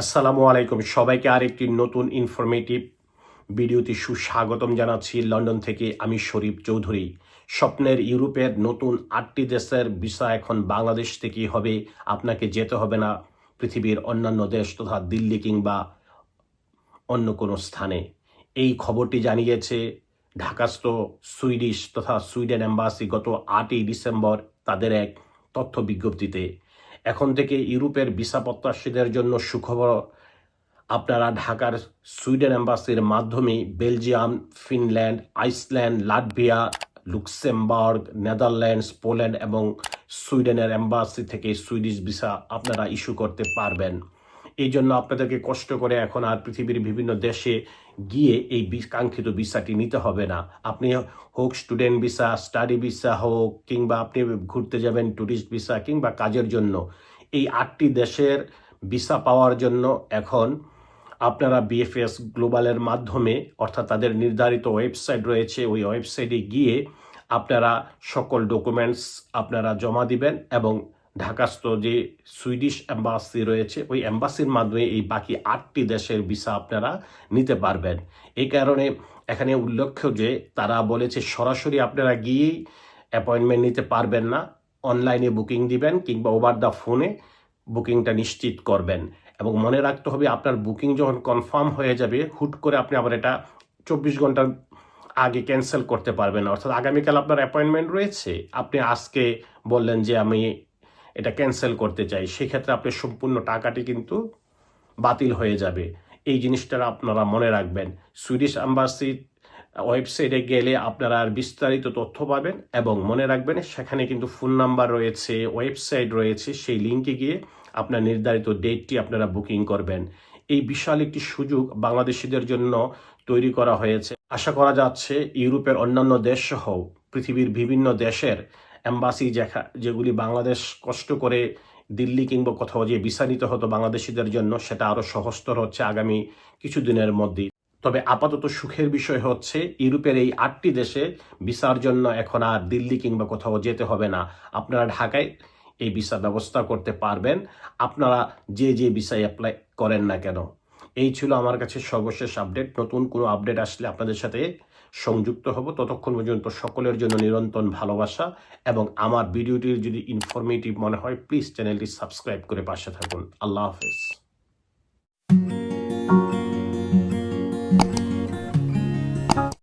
আসসালামু আলাইকুম, সবাইকে আরেকটি নতুন ইনফরমেটিভ ভিডিওতে সুস্বাগতম জানাচ্ছি। লন্ডন থেকে আমি শরীফ চৌধুরী। স্বপ্নের ইউরোপের নতুন 8টি দেশের ভিসা এখন বাংলাদেশ থেকেই হবে। আপনাকে যেতে হবে না পৃথিবীর অন্যান্য দেশ তথা দিল্লি কিংবা অন্য কোনো স্থানে। এই খবরটি জানিয়েছে ঢাকাস্থ সুইডিশ তথা সুইডেন এম্বাসি গত 8ই ডিসেম্বর তাদের এক তথ্য বিজ্ঞপ্তিতে। এখন থেকে ইউরোপের ভিসা প্রত্যাশীদের জন্য সুখবর। আপনারা ঢাকার সুইডেন এম্বাসির মাধ্যমে Belgium, Finland, Iceland, Latvia, Luxembourg, Netherlands, Poland এবং সুইডেনের এম্বাসি থেকে সুইডিশ ভিসা আপনারা ইস্যু করতে পারবেন। এই জন্য আপনাদেরকে কষ্ট করে এখন আর পৃথিবীর বিভিন্ন দেশে গিয়ে এই কাঙ্ক্ষিত ভিসাটি নিতে হবে না। আপনি হোক স্টুডেন্ট ভিসা, স্টাডি ভিসা হোক, কিংবা আপনি ঘুরতে যাবেন ট্যুরিস্ট ভিসা কিংবা কাজের জন্য, এই 8টি দেশের ভিসা পাওয়ার জন্য এখন আপনারা বিএফএস গ্লোবালের মাধ্যমে, অর্থাৎ তাদের নির্ধারিত ওয়েবসাইট রয়েছে, ওই ওয়েবসাইটে গিয়ে আপনারা সকল ডকুমেন্টস আপনারা জমা দিবেন এবং ঢাকাস্থ যে সুইডিশ এম্বাসি রয়েছে ওই এম্বাসির মাধ্যমে এই বাকি 8টি দেশের ভিসা আপনারা নিতে পারবেন। এই কারণে এখানে উল্লেখ্য যে তারা বলেছে সরাসরি আপনারা গিয়েই অ্যাপয়েন্টমেন্ট নিতে পারবেন না, অনলাইনে বুকিং দিবেন কিংবা ওভার দ্য ফোনে বুকিংটা নিশ্চিত করবেন। এবং মনে রাখতে হবে আপনার বুকিং যখন কনফার্ম হয়ে যাবে, হুট করে আপনি আবার এটা 24 ঘন্টার আগে ক্যান্সেল করতে পারবেন না। অর্থাৎ আগামীকাল আপনার অ্যাপয়েন্টমেন্ট রয়েছে, আপনি আজকে বললেন যে আমি এটা ক্যান্সেল করতে চাই, সেক্ষেত্রে আপনার সম্পূর্ণ টাকাটি কিন্তু বাতিল হয়ে যাবে। এই জিনিসটা আপনারা মনে রাখবেন। সুইডিশ এম্বাসি ওয়েবসাইটে গেলে আপনারা আর বিস্তারিত তথ্য পাবেন এবং মনে রাখবেন সেখানে কিন্তু ফোন নাম্বার রয়েছে, ওয়েবসাইট রয়েছে, সেই লিঙ্কে গিয়ে আপনার নির্ধারিত ডেটটি আপনারা বুকিং করবেন। এই বিশাল একটি সুযোগ বাংলাদেশিদের জন্য তৈরি করা হয়েছে। আশা করা যাচ্ছে ইউরোপের অন্যান্য দেশ সহ পৃথিবীর বিভিন্ন দেশের এম্বাসি যেগুলি বাংলাদেশ কষ্ট করে দিল্লি কিংবা কোথাও যে ভিসা নিতে হতো বাংলাদেশিদের জন্য, সেটা আরও সহজতর হচ্ছে আগামী কিছু দিনের মধ্যেই। তবে আপাতত সুখের বিষয় হচ্ছে ইউরোপের এই 8টি দেশে ভিসার জন্য এখন আর দিল্লি কিংবা কোথাও যেতে হবে না। আপনারা ঢাকায় এই ভিসা ব্যবস্থা করতে পারবেন, আপনারা যে ভিসায় অ্যাপ্লাই করেন না কেন। এই ছিল আমার কাছে সর্বশেষ আপডেট। নতুন কোনো আপডেট আসলে আপনাদের সাথে সংযুক্ত হব। ততক্ষণ পর্যন্ত সকলের জন্য নিরন্তর ভালোবাসা এবং আমার ভিডিওটির যদি ইনফরমেটিভ মনে হয় প্লিজ চ্যানেলটি সাবস্ক্রাইব করে পাশে থাকুন। আল্লাহ হাফেজ।